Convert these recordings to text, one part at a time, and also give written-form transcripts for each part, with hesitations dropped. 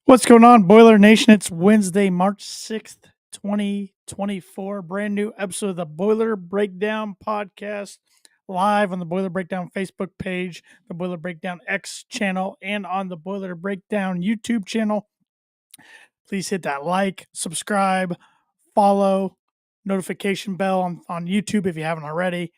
What's going on, Boiler Nation? It's Wednesday, March 6th, 2024. Brand new episode of the Boiler Breakdown podcast, live on the Boiler Breakdown Facebook page, the Boiler Breakdown X channel, and on the Boiler Breakdown YouTube channel. Please hit that like, subscribe, follow, notification bell on YouTube if you haven't already.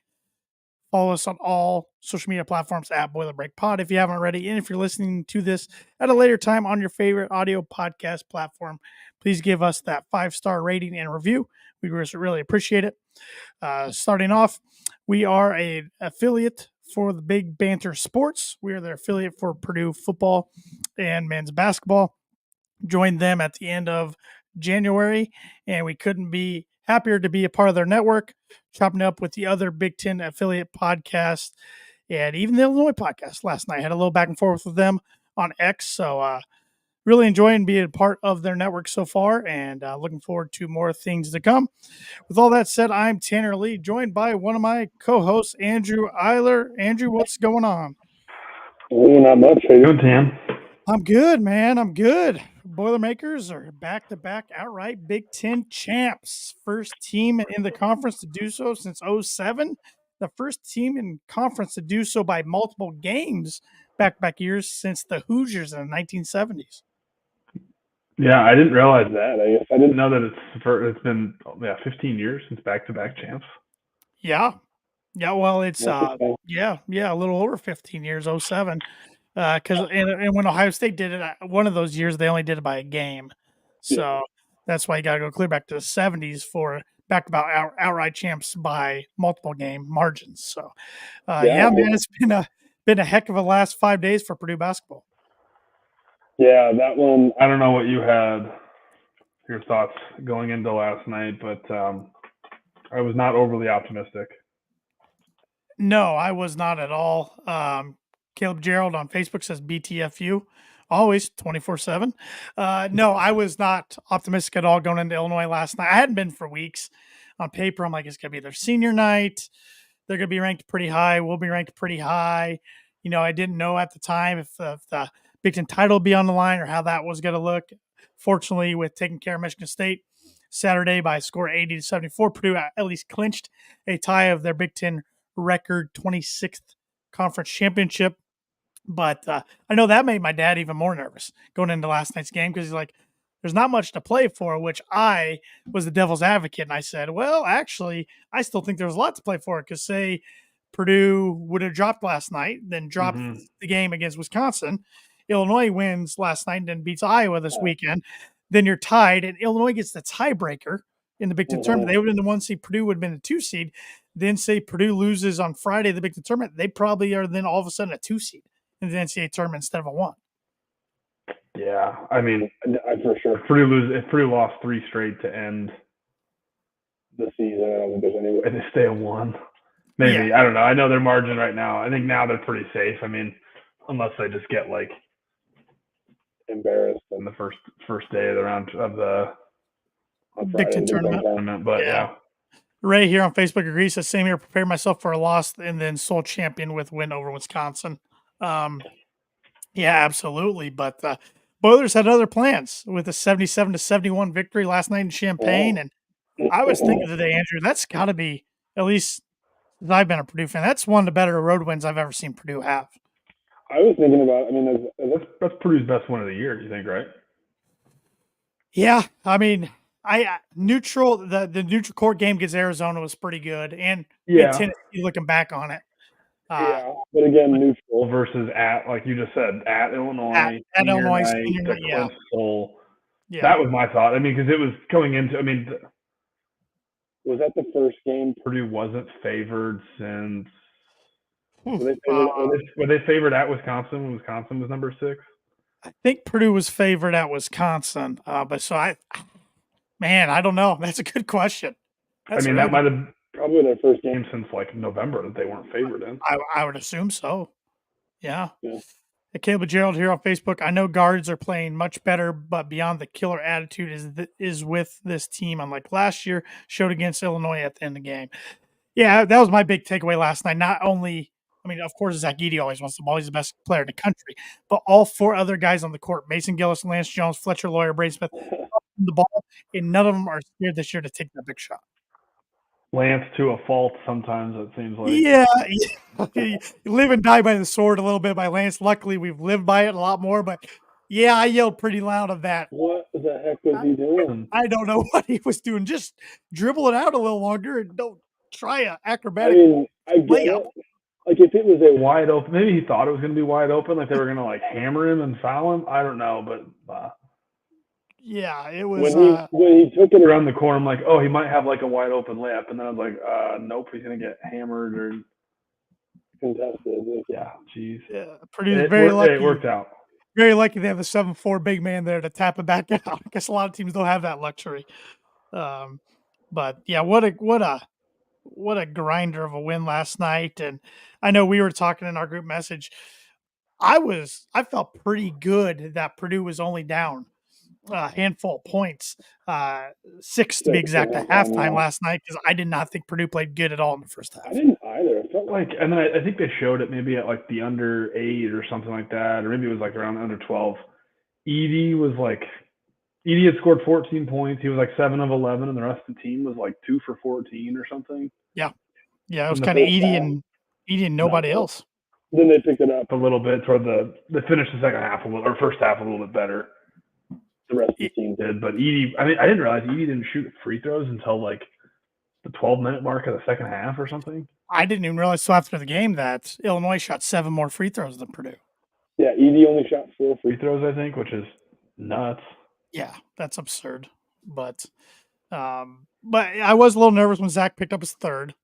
Follow us on all social media platforms at Boiler Break Pod if you haven't already. And if you're listening to this at a later time on your favorite audio podcast platform, please give us that 5-star rating and review. We really appreciate it. Starting off, we are an affiliate for the Big Banter Sports. We are their affiliate for Purdue football and men's basketball. Joined them at the end of January, and we couldn't be happier to be a part of their network, chopping up with the other Big Ten affiliate podcasts and even the Illinois podcast last night. Had a little back and forth with them on X, so really enjoying being a part of their network so far, and looking forward to more things to come. With all that said, I'm Tanner Lee, joined by one of my co-hosts, Andrew Eiler. Andrew, what's going on? Not much. How you doing, Tam? I'm good, man. I'm good. Boilermakers are back-to-back outright Big Ten champs. First team in the conference to do so since 2007. The first team in conference to do so by multiple games back-to-back years since the Hoosiers in the 1970s. Yeah, I didn't realize that. I guess I didn't know that it's been 15 years since back-to-back champs. Yeah. Well, it's a little over 15 years, 2007. Because and when Ohio State did it, one of those years they only did it by a game, so that's why you got to go clear back to the 70s for back-to-back outright champs by multiple game margins. So, man, it's been a heck of a last 5 days for Purdue basketball. Yeah, that one. I don't know what you had your thoughts going into last night, but I was not overly optimistic. No, I was not at all. Caleb Gerald on Facebook says BTFU, always 24/7. No, I was not optimistic at all going into Illinois last night. I hadn't been for weeks. On paper, I'm like, it's going to be their senior night. They're going to be ranked pretty high. We'll be ranked pretty high. You know, I didn't know at the time if the Big Ten title would be on the line or how that was going to look. Fortunately, with taking care of Michigan State Saturday by a score 80-74, Purdue at least clinched a tie of their Big Ten record 26th conference championship. But I know that made my dad even more nervous going into last night's game because he's like, there's not much to play for, which I was the devil's advocate. And I said, well, actually, I still think there's a lot to play for because, say, Purdue would have dropped last night, then dropped the game against Wisconsin. Illinois wins last night and then beats Iowa this weekend. Then you're tied, and Illinois gets the tiebreaker in the Big Ten tournament. They would have been the 1 seed. Purdue would have been the 2 seed. Then, say, Purdue loses on Friday the Big Ten tournament, they probably are then all of a sudden a 2 seed in the NCAA tournament instead of a 1. Yeah, I mean, for sure. If Purdue lost 3 straight to end the season, I don't think there's any way they stay a 1. Maybe. I don't know. I know their margin right now. I think now they're pretty safe. I mean, unless they just get like embarrassed in the first day of the round of the Big Ten tournament. But yeah. Ray here on Facebook agrees. Says same here. Prepare myself for a loss and then sole champion with win over Wisconsin. Yeah, absolutely. But Boilers had other plans with a 77-71 victory last night in Champaign. And I was thinking today, Andrew, that's got to be, at least since I've been a Purdue fan, that's one of the better road wins I've ever seen Purdue have. I was thinking about, I mean, that's Purdue's best win of the year, you think, right? Yeah. I mean, the neutral court game against Arizona was pretty good. And Tennessee, looking back on it. But again, neutral versus at, like you just said, at Illinois. At Illinois, senior night, yeah. That was my thought. I mean, because it was going into, I mean, was that the first game Purdue wasn't favored since? Were they favored at Wisconsin when Wisconsin was number 6? I think Purdue was favored at Wisconsin. But so I don't know. That's a good question. That might have probably their first game since like November that they weren't favored in. I would assume so. Yeah. Caleb Gerald here on Facebook. I know guards are playing much better, but beyond the killer attitude is with this team, unlike last year, showed against Illinois at the end of the game. Yeah, that was my big takeaway last night. Not only I mean, of course, Zach Edey always wants the ball. He's the best player in the country. But all 4 other guys on the court, Mason Gillis, Lance Jones, Fletcher Lawyer, Braden Smith, the ball, and none of them are scared this year to take that big shot. Lance to a fault sometimes, it seems like. Yeah. You live and die by the sword a little bit by Lance. Luckily, we've lived by it a lot more. But, yeah, I yelled pretty loud of that. What the heck was he doing? I don't know what he was doing. Just dribble it out a little longer and don't try an acrobatic I get layup. it. Like, if it was a Wide open. Maybe he thought it was going to be wide open, like they were going to like hammer him and foul him. I don't know, but yeah, it was. when he took it around the corner, I'm like, oh, he might have like a wide open layup, and then I was like, nope, he's going to get hammered or contested. yeah, jeez. Yeah, Purdue's very lucky. It worked out. Very lucky they have the 7'4" big man there to tap it back out. I guess a lot of teams don't have that luxury. But yeah, what a grinder of a win last night. And I know we were talking in our group message. I felt pretty good that Purdue was only down a handful of points, 6 to be exact, at halftime last night, because I did not think Purdue played good at all in the first half. I didn't either. It felt like, and then I think they showed it maybe at like the under 8 or something like that, or maybe it was like around under 12. Edey had scored 14 points. He was like 7 of 11, and the rest of the team was like 2 for 14 or something. Yeah, it was kind of Edey and nobody else. Then they picked it up a little bit toward they finished the second half or first half a little bit better. The rest of the team did, but Edey, I didn't realize Edey didn't shoot free throws until like the 12-minute mark of the second half or something. I didn't even realize till after the game that Illinois shot 7 more free throws than Purdue. Yeah, Edey only shot 4 free throws, I think, which is nuts. Yeah, that's absurd. But I was a little nervous when Zach picked up his third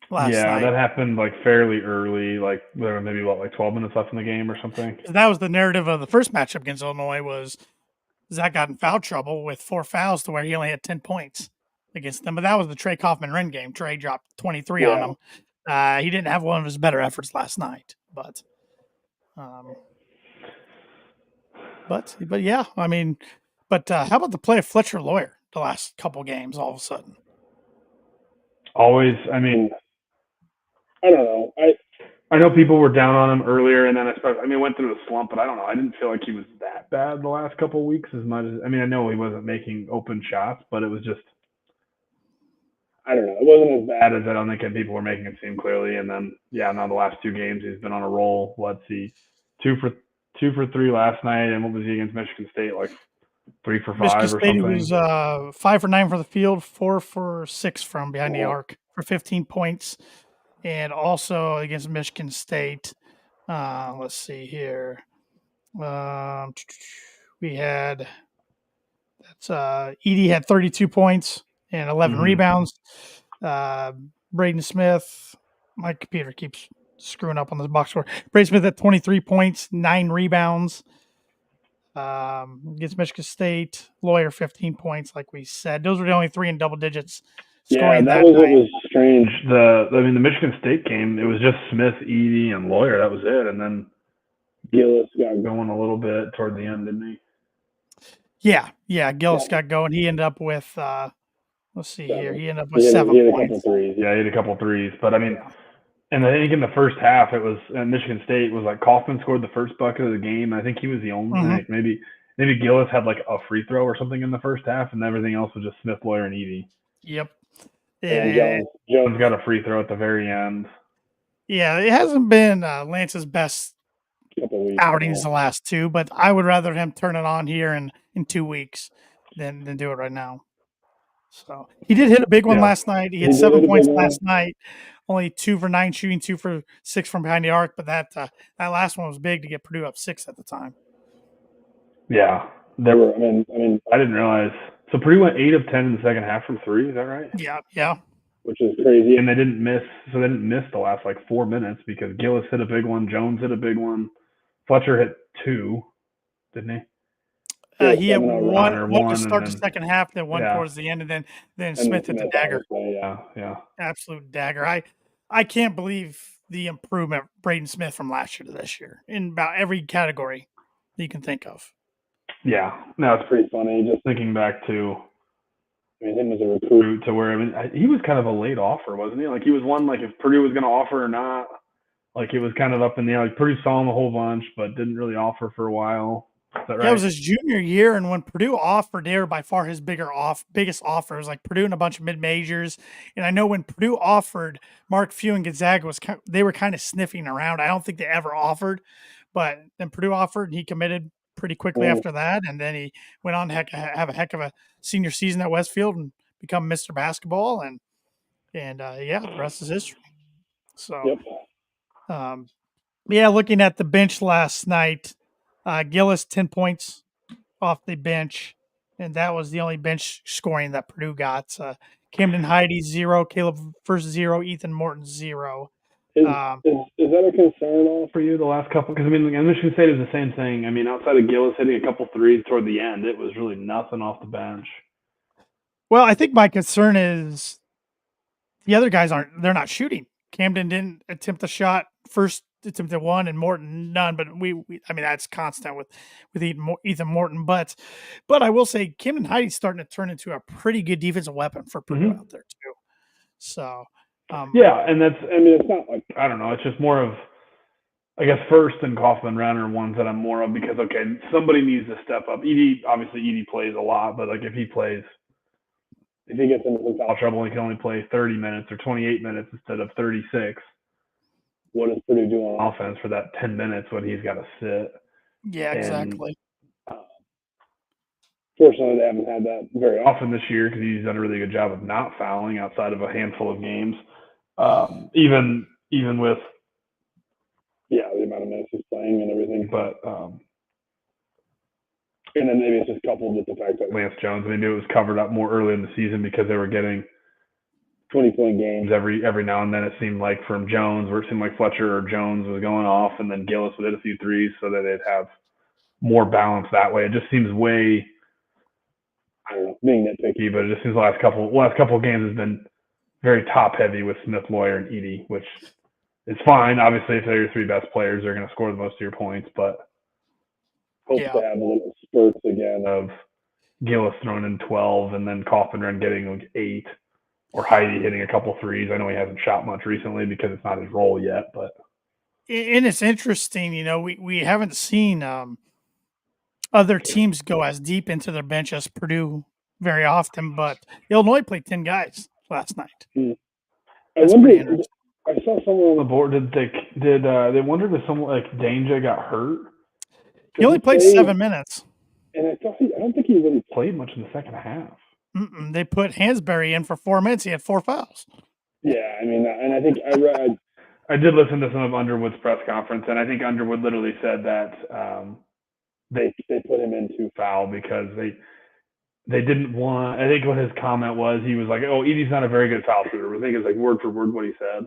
last night. Yeah, that happened like fairly early. Like there were maybe like 12 minutes left in the game or something. That was the narrative of the first matchup against Illinois. Was Zach got in foul trouble with 4 fouls to where he only had 10 points against them. But that was the Trey Kaufman-Renn game. Trey dropped 23 on him. He didn't have one of his better efforts last night. But yeah, I mean, how about the play of Fletcher Lawyer the last couple games all of a sudden? Always, I mean, I don't know. I know people were down on him earlier, and then went through the slump, but I don't know. I didn't feel like he was that bad the last couple of weeks as much as, I know he wasn't making open shots, but it was just, I don't know. It wasn't as bad as I don't think people were making it seem clearly. And then, now the last 2 games, he's been on a roll. Let's see, 2 for 3 last night, and what was he against Michigan State? Like 3 for 5 Michigan or State something. He was 5 for 9 for the field, 4 for 6 from behind the arc for 15 points. And also against Michigan State, let's see here. We had Edey had 32 points and 11 rebounds. Braden Smith, my computer keeps screwing up on this box score. Braden Smith had 23 points, 9 rebounds. Against Michigan State, Lawyer 15 points, like we said. Those were the only 3 in double digits. Yeah, that was strange. The Michigan State game, it was just Smith, Edey, and Lawyer. That was it. And then Gillis got going a little bit toward the end, didn't he? Yeah. Gillis got going. He ended up with let's see here. He ended up with 7 points. He had a couple threes. But and I think in the first half, it was Michigan State was like Kaufman scored the first bucket of the game. I think he was the only. Like maybe Gillis had like a free throw or something in the first half, and everything else was just Smith, Lawyer, and Edey. Yep. And Jones got a free throw at the very end. Yeah, it hasn't been Lance's best outings the last 2, but I would rather him turn it on here in 2 weeks than do it right now. So he did hit a big one last night. He had 7 points last night, only 2 for 9 shooting, 2 for 6 from behind the arc. But that last one was big to get Purdue up 6 at the time. Yeah, there were. I didn't realize. So Purdue went 8 of 10 in the second half from 3. Is that right? Yeah. Which is crazy. And they didn't miss. So they didn't miss the last like 4 minutes because Gillis hit a big one, Jones hit a big one, Fletcher hit 2, didn't he? He had one to start the second half, then one towards the end, and then Smith hit the dagger. Yeah. Absolute dagger. I can't believe the improvement Braden Smith from last year to this year in about every category that you can think of. Yeah, no, it's pretty funny. Just thinking back to, him as a recruit to where he was kind of a late offer, wasn't he? Like he was one like if Purdue was going to offer or not. Like it was kind of up in the air. Like Purdue saw him a whole bunch, but didn't really offer for a while. Is that right? Yeah, it was his junior year, and when Purdue offered, they were by far his biggest offers. Like Purdue and a bunch of mid majors, and I know when Purdue offered, Mark Few and Gonzaga they were kind of sniffing around. I don't think they ever offered, but then Purdue offered, and he committed pretty quickly after that, and then he went on to have a heck of a senior season at Westfield and become Mr. Basketball, and yeah, the rest is history. So, yeah, looking at the bench last night, Gillis 10 points off the bench, and that was the only bench scoring that Purdue got. Camden Heide 0, Caleb First 0, Ethan Morton 0. Is that a concern all for you the last couple? Because I mean, Michigan State is the same thing. I mean, outside of Gillis hitting a couple threes toward the end, it was really nothing off the bench. Well, I think my concern is the other guys they're not shooting. Camden didn't attempt a shot, first attempted one, and Morton none. But I mean, that's constant with Ethan Morton. But I will say Camden Heidi's starting to turn into a pretty good defensive weapon for Purdue out there too. So yeah, and it's not like, I don't know, it's just more of, I guess, First and Kaufman Renner are ones that I'm more of because, okay, somebody needs to step up. Obviously Edie plays a lot, but like if he gets into foul trouble and he can only play 30 minutes or 28 minutes instead of 36, what does Purdue do on offense for that 10 minutes when he's got to sit? Yeah, exactly. Fortunately, they haven't had that very often this year because he's done a really good job of not fouling outside of a handful of games. Even with the amount of minutes he's playing and everything. But and then maybe it's just coupled with the fact that Lance Jones, they knew it was covered up more early in the season because they were getting 20-point games every now and then. It seemed like from Jones, where it seemed like Fletcher or Jones was going off, and then Gillis would hit a few threes so that they'd have more balance that way. It just seems way, I don't know, being nitpicky, but it just seems the last couple of games has been very top heavy with Smith, Lawyer, and Edie, which is fine. Obviously, if they're your three best players, they're going to score the most of your points, but hope to have a little spurts again of Gillis throwing in 12 and then Kaufman getting like 8, or Heide hitting a couple threes. I know he hasn't shot much recently because it's not his role yet, but and it's interesting, we haven't seen other teams go as deep into their bench as Purdue very often, but Illinois played 10 guys last night. I saw someone on the board. They wondered if someone like Danger got hurt? He only played 7 minutes. And I don't think he really played much in the second half. They put Hansberry in for 4 minutes. He had 4 fouls. Yeah, I mean, and I think I did listen to some of Underwood's press conference, and I think Underwood literally said that they put him into foul because they didn't want. I think what his comment was, he was like, "Oh, Edie's not a very good foul shooter." I think it's like word for word what he said.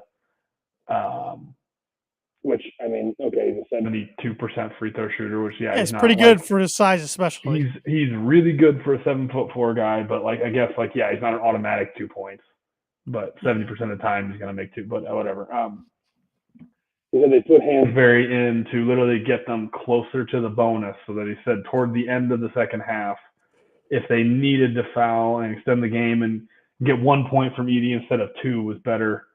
Which, I mean, okay, he's a 72% free throw shooter, which it's pretty good for his size, especially. He's really good for a 7'4" guy, but like I guess like he's not an automatic 2 points, but 70% of the time he's gonna make 2. But whatever. They put Hansberry in to literally get them closer to the bonus, so that he said toward the end of the second half, if they needed to foul and extend the game and get 1 point from Edie instead of 2 was better,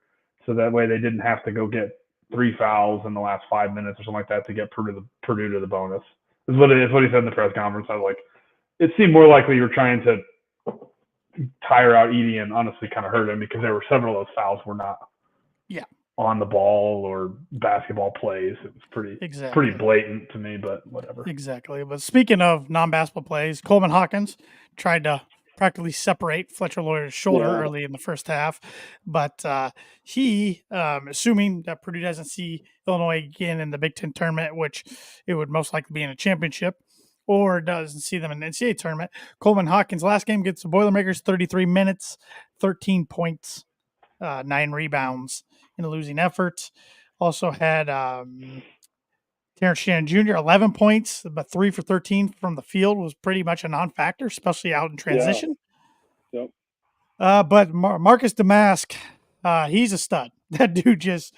so that way they didn't have to go get 3 fouls in the last 5 minutes or something like that to get Purdue to the bonus. Is what he said in the press conference. I was like, it seemed more likely you were trying to tire out Edie and honestly kind of hurt him because there were several of those fouls were not on the ball or basketball plays. It was pretty blatant to me, but whatever. Exactly. But speaking of non-basketball plays, Coleman Hawkins tried to practically separate Fletcher Lawyer's shoulder early in the first half, but he, assuming that Purdue doesn't see Illinois again in the Big Ten tournament, which it would most likely be in a championship, or doesn't see them in the NCAA tournament, Coleman Hawkins' last game gets the Boilermakers 33 minutes, 13 points, 9 rebounds in a losing effort. Also had Terrence Shannon Jr., 11 points, but 3 for 13 from the field was pretty much a non-factor, especially out in transition. Yeah. Yep. But Marcus Damask, he's a stud. That dude just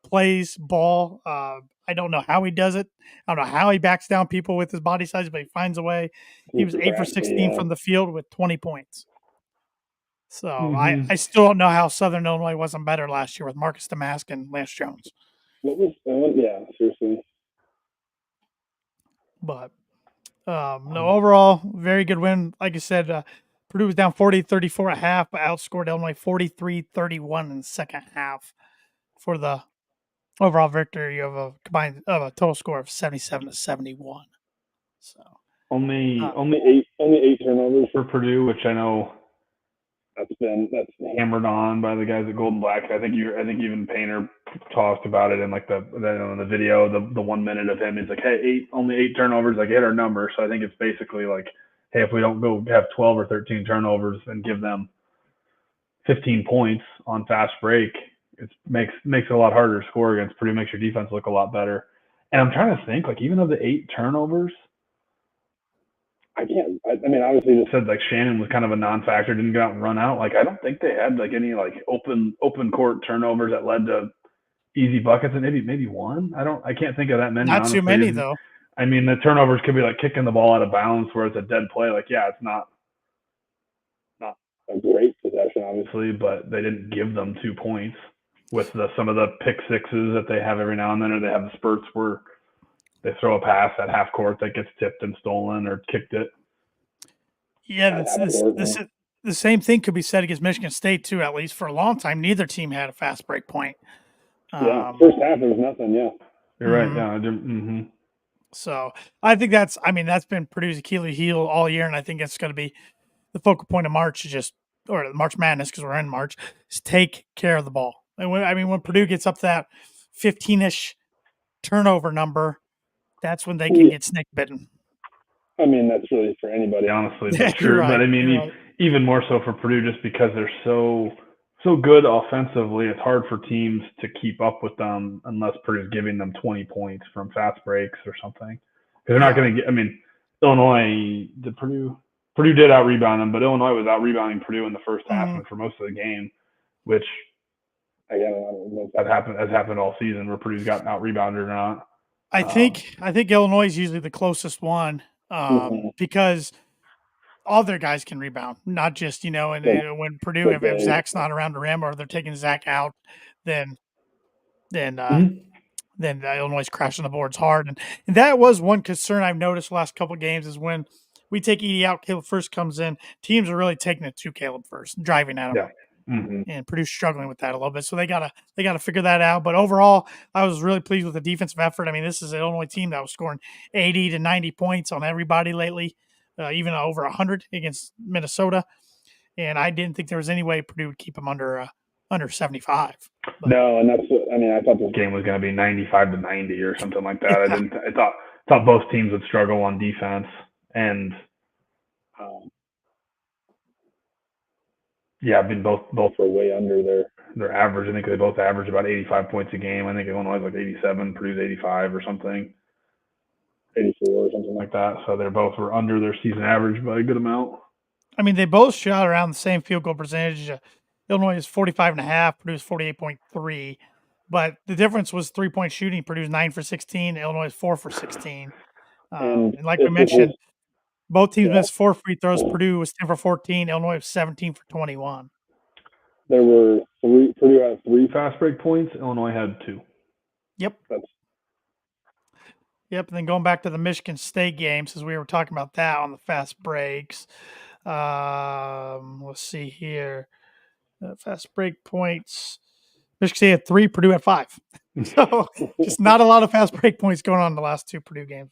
plays ball. I don't know how he does it. I don't know how he backs down people with his body size, but he finds a way. He was 8 for 16 from the field with 20 points. So I still don't know how Southern Illinois wasn't better last year with Marcus Damask and Lance Jones. What was yeah, seriously. But no, overall, very good win. Like I said, Purdue was down 40-34 at half, but outscored Illinois 43-31 in the second half for the overall victory of a total score of 77-71. So Only Only eight turnovers for Purdue, which I know that's hammered on by the guys at Golden Black. I think even Painter talked about it in like the video, the 1 minute of him. He's like, hey, only eight turnovers, like hit our number. So I think it's basically like, hey, if we don't go have 12 or 13 turnovers and give them 15 points on fast break, it makes it a lot harder to score against Purdue. Makes your defense look a lot better. And I'm trying to think, like even of the 8 turnovers, I can't. I mean, obviously, just said like Shannon was kind of a non-factor, didn't go out and run out. Like I don't think they had like any like open court turnovers that led to easy buckets, and maybe one. I can't think of that many. not honestly. too many though. I mean, the turnovers could be like kicking the ball out of bounds where it's a dead play. Like yeah, it's not a great possession, obviously, but they didn't give them 2 points with some of the pick sixes that they have every now and then, or they have the spurts where they throw a pass at half court that gets tipped and stolen or kicked it. Yeah, the same thing could be said against Michigan State too. At least for a long time, neither team had a fast break point. Yeah, first half there was nothing. Yeah, you're right. Yeah, mm-hmm. So I think that's been Purdue's Achilles heel all year, and I think it's going to be the focal point of March or March Madness because we're in March, is take care of the ball. And when Purdue gets up that 15-ish turnover number, that's when they can get snake bitten. I mean, that's really for anybody, honestly. Yeah, but true. Right, but I mean, even more so for Purdue, just because they're so good offensively, it's hard for teams to keep up with them unless Purdue's giving them 20 points from fast breaks or something. Because they're not going to get. I mean, Illinois, Purdue did out rebound them, but Illinois was out rebounding Purdue in the first half and for most of the game, which that has happened all season where Purdue's gotten out rebounded or not. I think Illinois is usually the closest one because all their guys can rebound, not just and when Purdue, if Zach's not around the rim or they're taking Zach out, then Illinois is crashing the boards hard, and that was one concern I've noticed the last couple of games is when we take Edey out, Caleb First comes in, teams are really taking it to Caleb First, driving at him. Yeah. Mm-hmm. And Purdue's struggling with that a little bit, so they gotta figure that out. But overall, I was really pleased with the defensive effort. I mean, this is an Illinois team that was scoring 80 to 90 points on everybody lately, even over 100 against Minnesota. And I didn't think there was any way Purdue would keep them under 75. But, no, and that's I thought this game was going to be 95 to 90 or something like that. Yeah. I thought both teams would struggle on defense, and I mean both were way under their average. I think they both averaged about 85 points a game. I think Illinois was like 87, Purdue's 85 or something, 84 or something like that. So they both were under their season average by a good amount. I mean, they both shot around the same field goal percentage. Illinois is 45.5, Purdue's 48.3. But the difference was 3-point shooting. Purdue's 9 for 16, Illinois is 4 for 16. And like we mentioned, both teams missed 4 free throws. Purdue was 10 for 14, Illinois was 17 for 21. There were Purdue had 3 fast break points, Illinois had 2. Yep. Yep, and then going back to the Michigan State game, since we were talking about that on the fast breaks. Let's see here. Fast break points. Michigan State had 3, Purdue had 5. So just not a lot of fast break points going on in the last 2 Purdue games,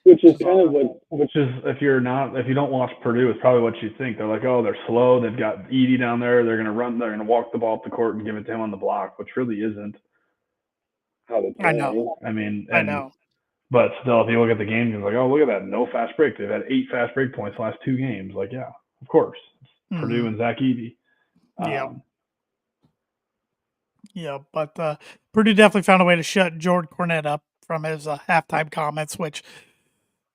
which is kind of if you don't watch Purdue, it's probably what you think. They're like, oh, they're slow. They've got Edey down there. They're going to run. They're going to walk the ball up the court and give it to him on the block, which really isn't how they play. I know. I mean, I know. But still, if you look at the games, you're like, oh, look at that. No fast break. They've had 8 fast break points the last 2 games. Like, yeah, of course. Purdue and Zach Edey. Yeah, but Purdue definitely found a way to shut Jordan Cornette up from his halftime comments, which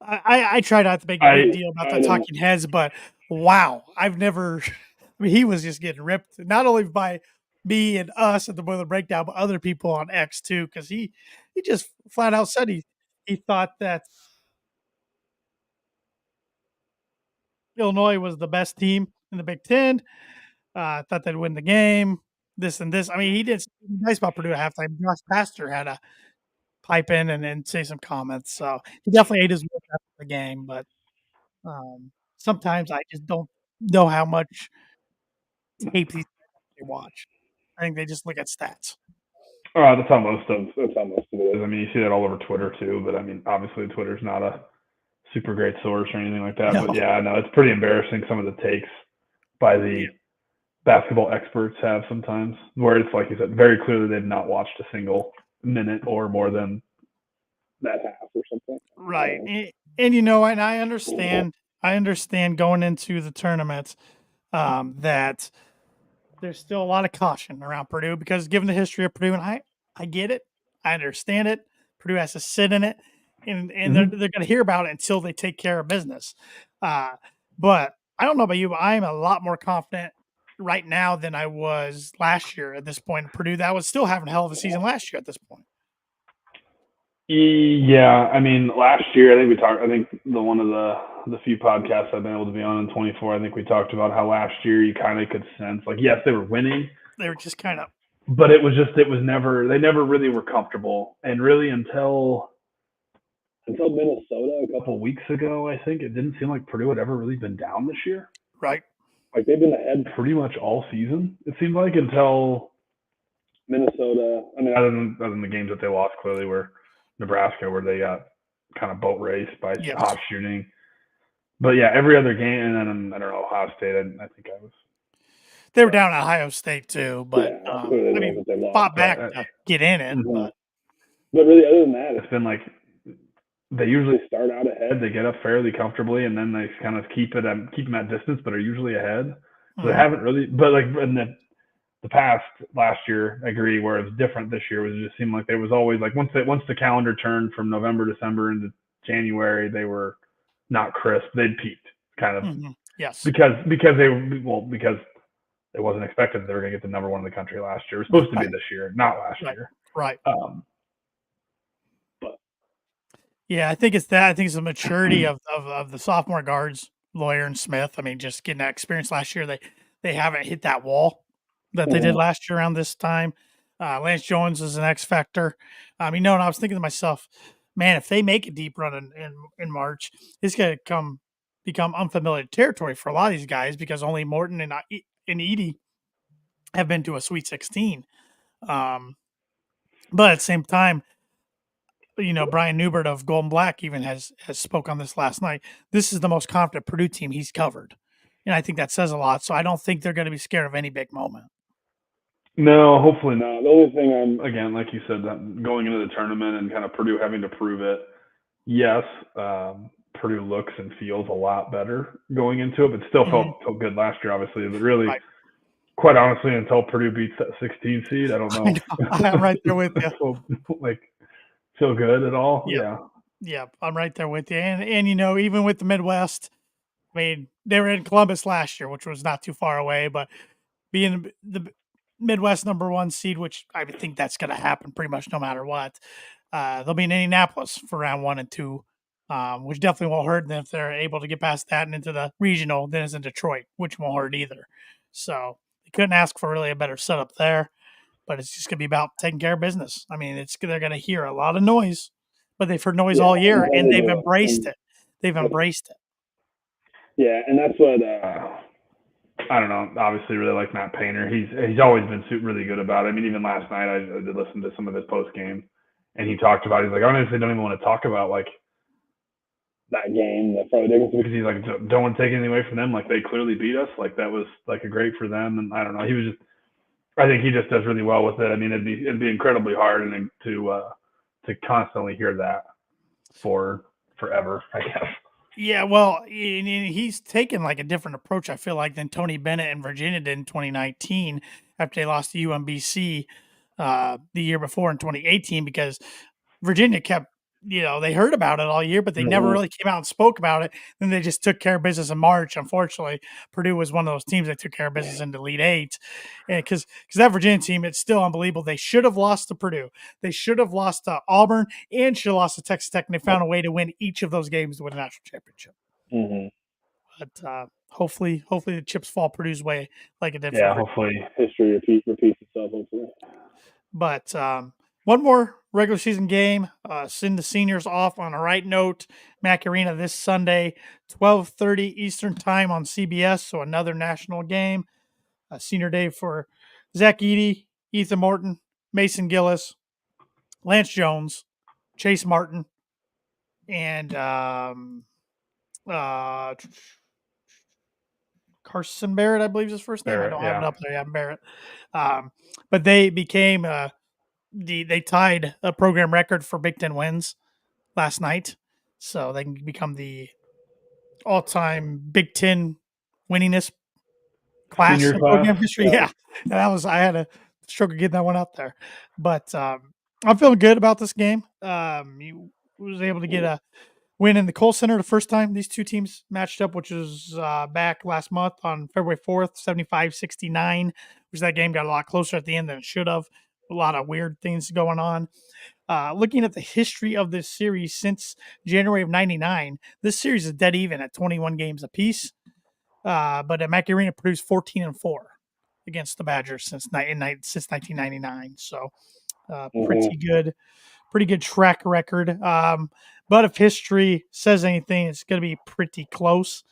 I try not to make a big deal about the talking heads, but wow, I've never – I mean, he was just getting ripped, not only by me and us at the Boiler Breakdown, but other people on X too, because he just flat out said he thought that Illinois was the best team in the Big Ten. Thought they'd win the game. this and this. I mean, he did something nice about Purdue at halftime. Josh Pastor had to pipe in and say some comments. So he definitely ate his words after the game. But sometimes I just don't know how much tape these guys actually watch. I think they just look at stats. That's how most of it is. I mean, you see that all over Twitter too. But I mean, obviously, Twitter's not a super great source or anything like that. No. But yeah, no, it's pretty embarrassing some of the takes by the basketball experts have sometimes, where it's like you said, very clearly they've not watched a single minute or more than that half or something. Right. And you know, and I understand going into the tournament that there's still a lot of caution around Purdue because given the history of Purdue, and I get it, I understand it. Purdue has to sit in it, and they're going to hear about it until they take care of business. But I don't know about you, but I am a lot more confident right now than I was last year at this point. Purdue that was still having a hell of a season last year at this point. Yeah, I mean, last year I think one of the few podcasts I've been able to be on in 24, I think we talked about how last year you kind of could sense like yes they were winning, they were just kind of, but they never really were comfortable, and really until Minnesota a couple of weeks ago, I think it didn't seem like Purdue had ever really been down this year. right. Like they've been ahead pretty much all season. It seemed like until Minnesota. I mean, other than the games that they lost, clearly were Nebraska, where they got kind of boat raced by hot shooting. But yeah, every other game, and then I don't know, Ohio State. I think I was. They were down at Ohio State too, but I mean, fought back to get in it. But really, other than that, it's been like they usually start out ahead. They get up fairly comfortably, and then they kind of keep them at distance, but are usually ahead. So they haven't really. But like in the past last year, I agree. Where it was different this year, it just seemed like there was always like once the calendar turned from November, December into January, they were not crisp. They'd peaked kind of. Yes. Because it wasn't expected that they were going to get the number one in the country last year. It was supposed to be this year, not last year. Right. But yeah, I think it's that. I think it's the maturity of the sophomore guards, Lawyer and Smith. I mean, just getting that experience last year, they haven't hit that wall that they did last year around this time. Lance Jones is an X factor. And I was thinking to myself, man, if they make a deep run in March, it's going to become unfamiliar territory for a lot of these guys because only Morton and Edey have been to a Sweet 16. But at the same time, Brian Newbert of Golden Black even has spoke on this last night. This is the most confident Purdue team he's covered. And I think that says a lot. So I don't think they're going to be scared of any big moment. No, hopefully not. The only thing again, like you said, that going into the tournament and kind of Purdue having to prove it, yes, Purdue looks and feels a lot better going into it, but still felt good last year, obviously. But really, quite honestly, until Purdue beats that 16 seed, I don't know. I'm right there with you. Feel good at all? Yep. Yeah, I'm right there with you. And even with the Midwest, I mean, they were in Columbus last year, which was not too far away, but being the Midwest number one seed, which I think that's going to happen pretty much no matter what. They'll be in Indianapolis for round 1 and 2, which definitely won't hurt them if they're able to get past that and into the regional. Then it's in Detroit, which won't hurt either. So they couldn't ask for really a better setup there, but it's just going to be about taking care of business. I mean, they're going to hear a lot of noise, but they've heard noise all year, and they've embraced it. Yeah, and that's what I don't know. Obviously, really like Matt Painter. He's always been really good about it. I mean, even last night I did listen to some of his post game, and he talked about. He's like, I honestly don't even want to talk about like that game, because he's like, don't want to take anything away from them. Like they clearly beat us. Like that was like a great for them, and I don't know. I think he just does really well with it. I mean, it'd be incredibly hard and to constantly hear that for forever, I guess. Yeah, well, he's taken like a different approach, I feel like, than Tony Bennett and Virginia did in 2019 after they lost to UMBC the year before in 2018, because Virginia kept, they heard about it all year, but they never really came out and spoke about it. Then they just took care of business in March. Unfortunately, Purdue was one of those teams that took care of business in the Elite Eight. And because that Virginia team, it's still unbelievable. They should have lost to Purdue. They should have lost to Auburn and should have lost to Texas Tech. And they found a way to win each of those games to win a national championship. But hopefully the chips fall Purdue's way like it did for Yeah, Virginia. hopefully. History repeats itself, hopefully. But one more regular season game. Send the seniors off on a right note. Mack Arena this Sunday, 12:30 Eastern Time on CBS. So another national game. Senior day for Zach Eady, Ethan Morton, Mason Gillis, Lance Jones, Chase Martin, and Carson Barrett, I believe is his first name. I Barrett, don't have it yeah. up there. Yeah, Barrett. But they became they tied a program record for Big Ten wins last night, so they can become the all-time Big Ten winningest class Senior in class. program history. Yeah, and I had a struggle getting that one up there, but I'm feeling good about this game. You was able to get a win in the Kohl Center the first time these two teams matched up, which was back last month on February 4th, 75-69, which that game got a lot closer at the end than it should have. A lot of weird things going on. Looking at the history of this series since January of 99, this series is dead even at 21 games apiece. But at Mackey Arena produced 14-4 against the Badgers since 1999. So pretty good track record. But if history says anything, it's going to be pretty close.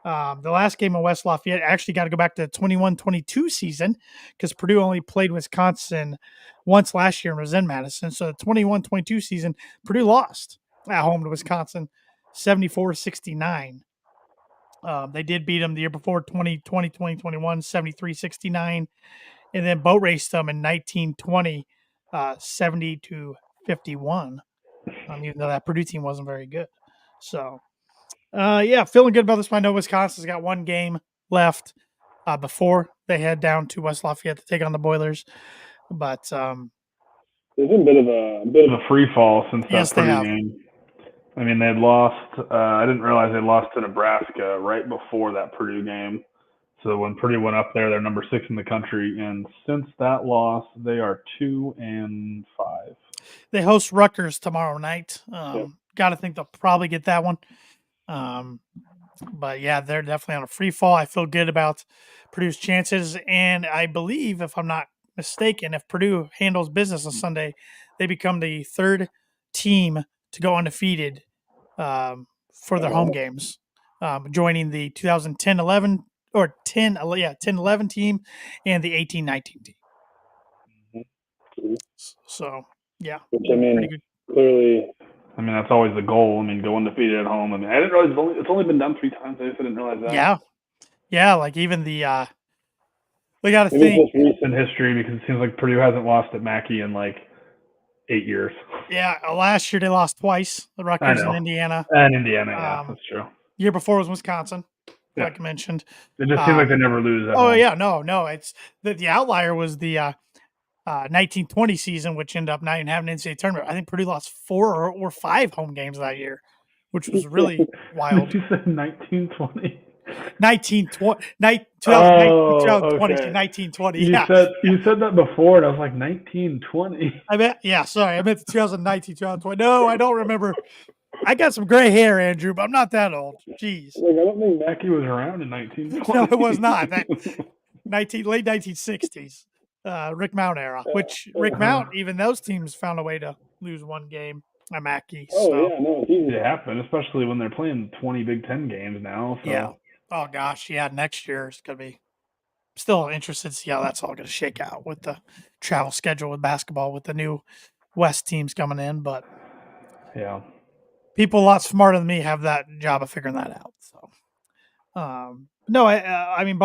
The last game in West Lafayette actually got to go back to the 21-22 season because Purdue only played Wisconsin once last year and was in Madison. So the 21-22 season, Purdue lost at home to Wisconsin 74-69. They did beat them the year before, 2020, 2021, 73-69. And then boat raced them in 1920, 70-51. Even though that Purdue team wasn't very good. So, yeah, feeling good about this. I know Wisconsin's got one game left before they head down to West Lafayette to take on the Boilers. But There's been a bit of a free fall since yes, that they Purdue have. game. I mean, they'd lost. I didn't realize they lost to Nebraska right before that Purdue game. So when Purdue went up there, they're number 6 in the country, and since that loss, they are 2-5. They host Rutgers tomorrow night. Yep. Got to think they'll probably get that one. But yeah, they're definitely on a free fall. I feel good about Purdue's chances, and I believe, if I'm not mistaken, if Purdue handles business on Sunday, they become the third team to go undefeated for their home games, joining the 2010-11 or 10-11 team and the 18-19 team. Mm-hmm. So yeah, Which I mean, pretty good. clearly. I mean, that's always the goal. I mean, go undefeated at home. I mean, I didn't realize it's only been done 3 times. I didn't realize that. Yeah. Like even the we got to Maybe think. it's just Recent history, because it seems like Purdue hasn't lost at Mackey in like 8 years. Yeah, last year they lost twice. The Rutgers and Indiana. And Indiana, yeah, that's true. Year before was Wisconsin, like I mentioned. It just seems like they never lose at home. Yeah, no. It's the outlier was the 1920 season, which ended up not even having an NCAA tournament. I think Purdue lost 4 or 5 home games that year, which was really wild. You said 1920. 1920, 1920. You said that before, and I was like 1920. I meant 2019, 2020. No, I don't remember. I got some gray hair, Andrew, but I'm not that old. Jeez. Like, I don't think Mackey was around in 1920. No, it was not. Late 1960s, Rick Mount era. Which Rick Mount, even those teams found a way to lose one game at Mackey. Oh yeah, no, it's easy to happen, especially when they're playing 20 Big Ten games now. So. Yeah. Oh gosh, yeah. Next year is gonna be. Still interested to see how that's all going to shake out with the travel schedule with basketball, with the new West teams coming in. But yeah, people a lot smarter than me have that job of figuring that out. So, no, I mean,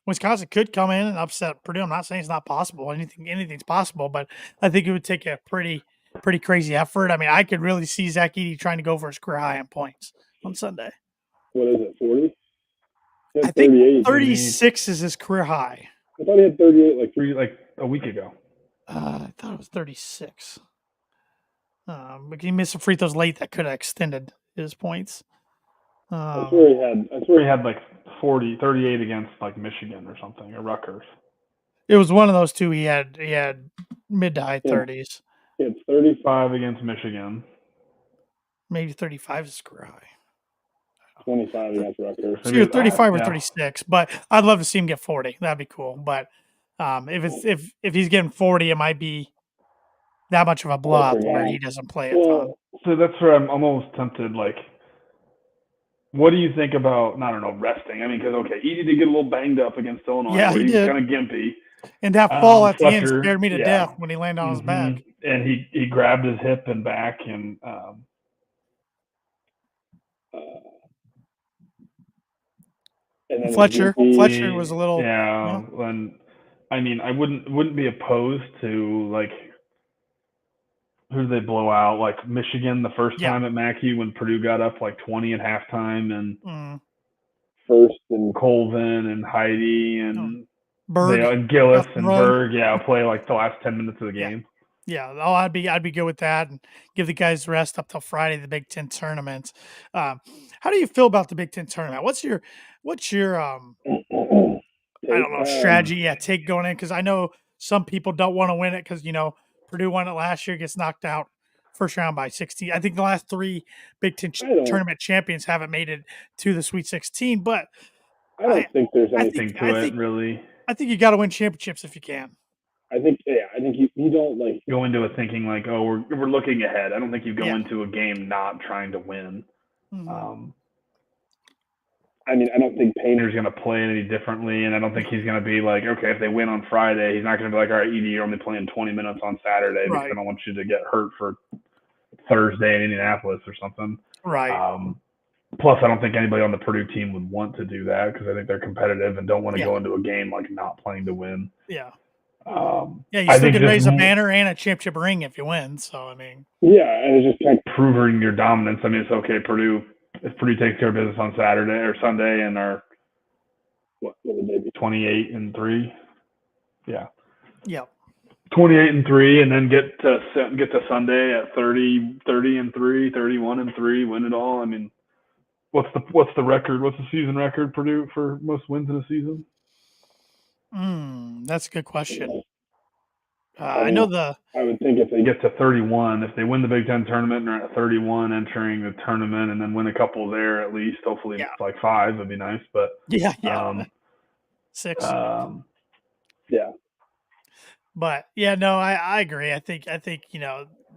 Wisconsin could come in and upset Purdue. I'm not saying it's not possible. Anything's possible, but I think it would take a pretty crazy effort. I mean, I could really see Zach Eady trying to go for his career high in points on Sunday. What is it, 40? I think 36 is his career high. I thought he had 38 like a week ago. I thought it was 36. But he missed some free throws late that could have extended his points. I swear he had like 38 against like Michigan or something, or Rutgers. It was one of those two. He had mid to high 30s. He had 35 against Michigan. Maybe 35 is career high. 25 against Rutgers. So you're 35 or Yeah. 36, but I'd love to see him get 40. That'd be cool. But if he's getting 40, it might be that much of a blowout where he doesn't play a ton. So that's where I'm almost tempted. Like, what do you think about, I don't know, resting? I mean, because, okay, Edey did get a little banged up against Illinois. Yeah, he was did. kind of gimpy. And that fall at the end Fletcher, scared me to death when he landed on his back. And he grabbed his hip and back, and then Fletcher was a little. Yeah, and I mean, I wouldn't be opposed to, like, who did they blow out? Like Michigan the first time at Mackey when Purdue got up like 20 at halftime, and First and Colvin and Heidi and Berg, and Gillis and Berg, play like the last 10 minutes of the game. Yeah, I'd be good with that, and give the guys rest up till Friday, the Big Ten tournament. How do you feel about the Big Ten tournament? What's your I don't know, strategy? Take going in, because I know some people don't want to win it because Purdue won it last year, gets knocked out first round by 16. I think the last 3 Big Ten tournament champions haven't made it to the Sweet 16, but I don't think there's anything to it, really. I think you got to win championships if you can. I think you don't like go into it thinking like, oh, we're looking ahead. I don't think you go into a game not trying to win. Mm-hmm. I mean, I don't think Painter's going to play any differently, and I don't think he's going to be like, okay, if they win on Friday, he's not going to be like, all right, Edey, you're only playing 20 minutes on Saturday because I don't want you to get hurt for Thursday in Indianapolis or something. Right. Plus, I don't think anybody on the Purdue team would want to do that because I think they're competitive and don't want to go into a game like not playing to win. Yeah. You still can raise a banner and a championship ring if you win. So, I mean. Yeah, and it's just kind of proving your dominance. I mean, it's okay, Purdue. If Purdue takes care of business on Saturday or Sunday and are what would they be 28-3? Yeah. Yeah. 28-3, and then get to Sunday at 30-3, 31-3, win it all. I mean, what's the record? What's the season record Purdue for most wins in a season? That's a good question. I would think if they get to 31, if they win the Big Ten tournament and are at 31 entering the tournament, and then win a couple there at least, hopefully like 5 would be nice. But 6. But I agree. I think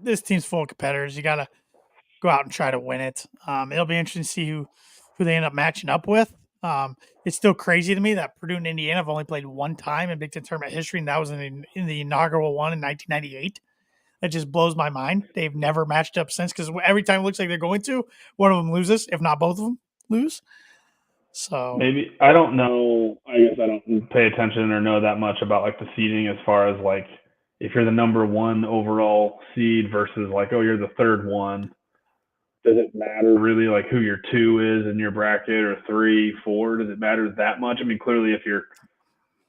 this team's full of competitors. You got to go out and try to win it. It'll be interesting to see who they end up matching up with. It's still crazy to me that Purdue and Indiana have only played one time in Big Ten tournament history, and that was in the inaugural one in 1998. That just blows my mind. They've never matched up since, because every time it looks like they're going to, one of them loses, if not both of them lose. So maybe, I don't know. I guess I don't pay attention or know that much about like the seeding as far as like if you're the number 1 overall seed versus like, oh, you're the third one. Does it matter really like who your 2 is in your bracket, or 3, 4? Does it matter that much? I mean, clearly if you're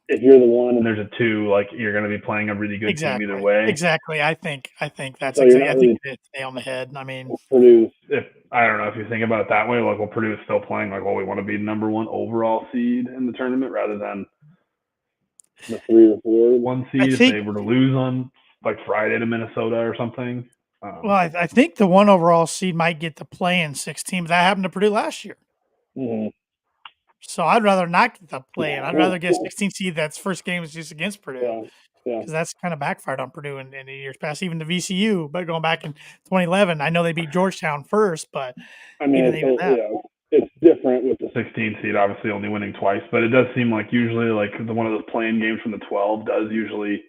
the one and there's a 2, like you're going to be playing a really good team either way. Exactly. I think that's exactly. I think it's nail on the head. I mean, Purdue. I don't know if you think about it that way. Like, well, Purdue is still playing like, well, we want to be number 1 overall seed in the tournament rather than the 3 or 4 1 seed if they were to lose on like Friday to Minnesota or something. Well, I think the 1 overall seed might get to play in 16, but that happened to Purdue last year. Mm-hmm. So I'd rather not get to play, and I'd rather get 16 seed that's first game is just against Purdue, because that's kind of backfired on Purdue in the years past, even the VCU. But going back in 2011, I know they beat Georgetown first, but I mean, it's different with the 16 seed obviously only winning twice, but it does seem like usually like one of those playing games from the 12 does usually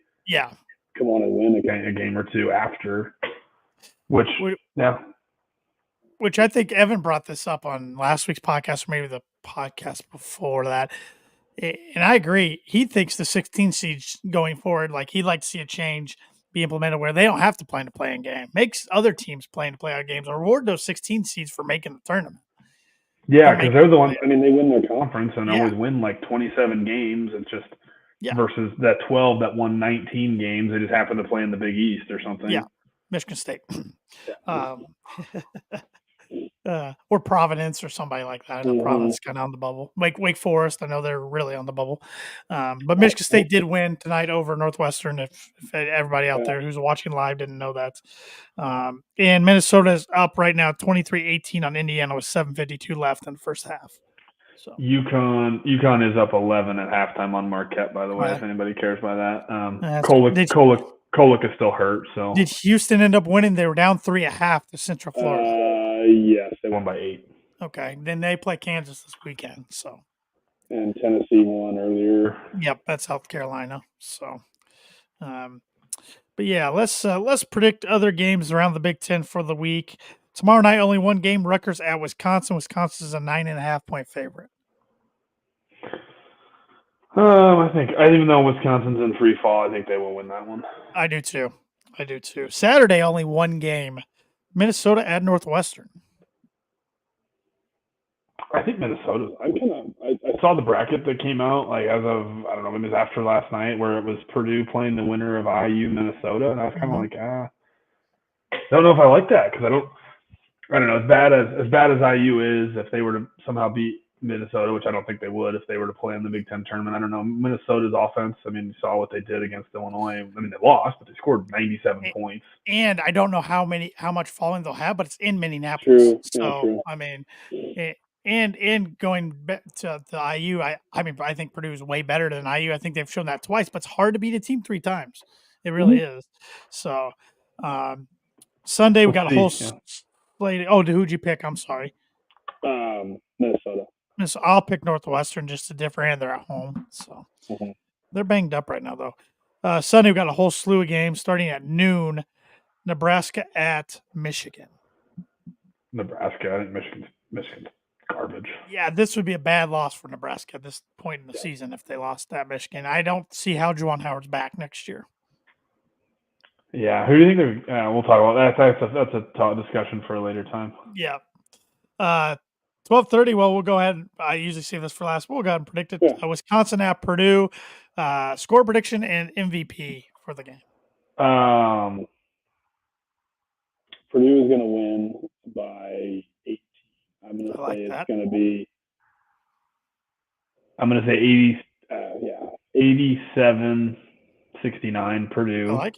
come on and win a game or 2 after. Which I think Evan brought this up on last week's podcast, or maybe the podcast before that. And I agree. He thinks the 16 seeds going forward, like he'd like to see a change be implemented where they don't have to play in a play-in game. Makes other teams play in play-out games, or reward those 16 seeds for making the tournament. Yeah, because they're the ones, I mean, they win their conference and always win like 27 games. It's just versus that 12 that won 19 games. They just happen to play in the Big East or something. Yeah. Michigan State. or Providence or somebody like that. I know Providence is kind of on the bubble. Wake Forest, I know they're really on the bubble. But Michigan State did win tonight over Northwestern. If everybody out there who's watching live didn't know that. And Minnesota is up right now 23-18 on Indiana with 7:52 left in the first half. So UConn is up 11 at halftime on Marquette, by the way, Right. if anybody cares by that. Cool. Kolek is still hurt, so. Did Houston end up winning? They were down 3.5 to Central Florida. Yes. They won by 8. Okay. Then they play Kansas this weekend. So. And Tennessee won earlier. Yep, that's South Carolina. So, but yeah, let's predict other games around the Big Ten for the week. Tomorrow night, only one game. Rutgers at Wisconsin. Wisconsin is a 9.5-point favorite. I think even though Wisconsin's in free fall, I think they will win that one. I do too. Saturday, only one game. Minnesota at Northwestern. I think Minnesota. I saw the bracket that came out like as of I don't know when it was after last night where it was Purdue playing the winner of IU Minnesota, and I was kind of like don't know if I like that because I don't know as bad as IU is if they were to somehow beat Minnesota, which I don't think they would if they were to play in the Big Ten tournament. I don't know Minnesota's offense. I mean, you saw what they did against Illinois. I mean, they lost, but they scored 97 points. And I don't know how much falling they'll have, but it's in Minneapolis. True. So True. I mean. And going back to the IU, I think Purdue is way better than IU. I think they've shown that twice, but it's hard to beat a team 3 times. It really is. So Sunday we got a whole slate. Oh, who'd you pick? I'm sorry. Minnesota. So I'll pick Northwestern just to differ, and they're at home. So they're banged up right now, though. Sunday we got a whole slew of games starting at noon. Nebraska at Michigan. Nebraska. I think Michigan's garbage. Yeah, this would be a bad loss for Nebraska at this point in the season if they lost at Michigan. I don't see how Juwan Howard's back next year. Yeah, who do you think they're? We'll talk about that. That's a discussion for a later time. Yeah. 12:30. Well, we'll go ahead. I usually save this for last. We'll go ahead and predict it. Yeah. Wisconsin at Purdue. Score prediction and MVP for the game. Purdue is going to win by 18. I'm going to say it's going to be. I'm going to say 87-69 Purdue. I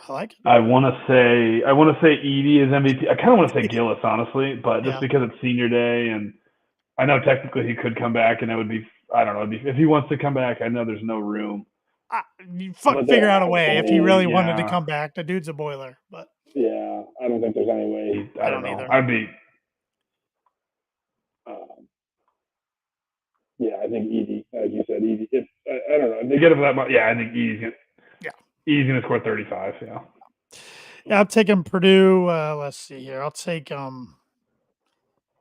like it. I want to say Edey is MVP. I kind of want to say Gillis, honestly, but just because it's senior day, and I know technically he could come back, and that would be I don't know if he wants to come back. I know there's no room. Figure out a way if he really wanted to come back. The dude's a boiler, but yeah, I don't think there's any way. I don't know. Either. I'd be. Yeah, I think Edey, like you said, Edey. I don't know. They get him that much. Yeah, I think Edey's gonna score 35. Yeah. Yeah, I'm taking Purdue. Let's see here. I'll take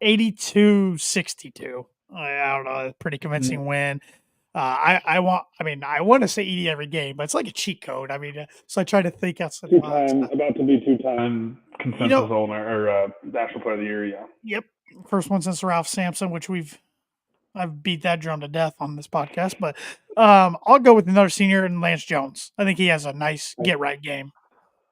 82-62. I don't know. Pretty convincing win. I want to say Edey every game, but it's like a cheat code. I mean, so I try to think outside the box. About to be 2-time consensus owner or National Player of the Year. Yeah. Yep, first one since Ralph Sampson, which I've beat that drum to death on this podcast. But I'll go with another senior and Lance Jones. I think he has a nice get right game.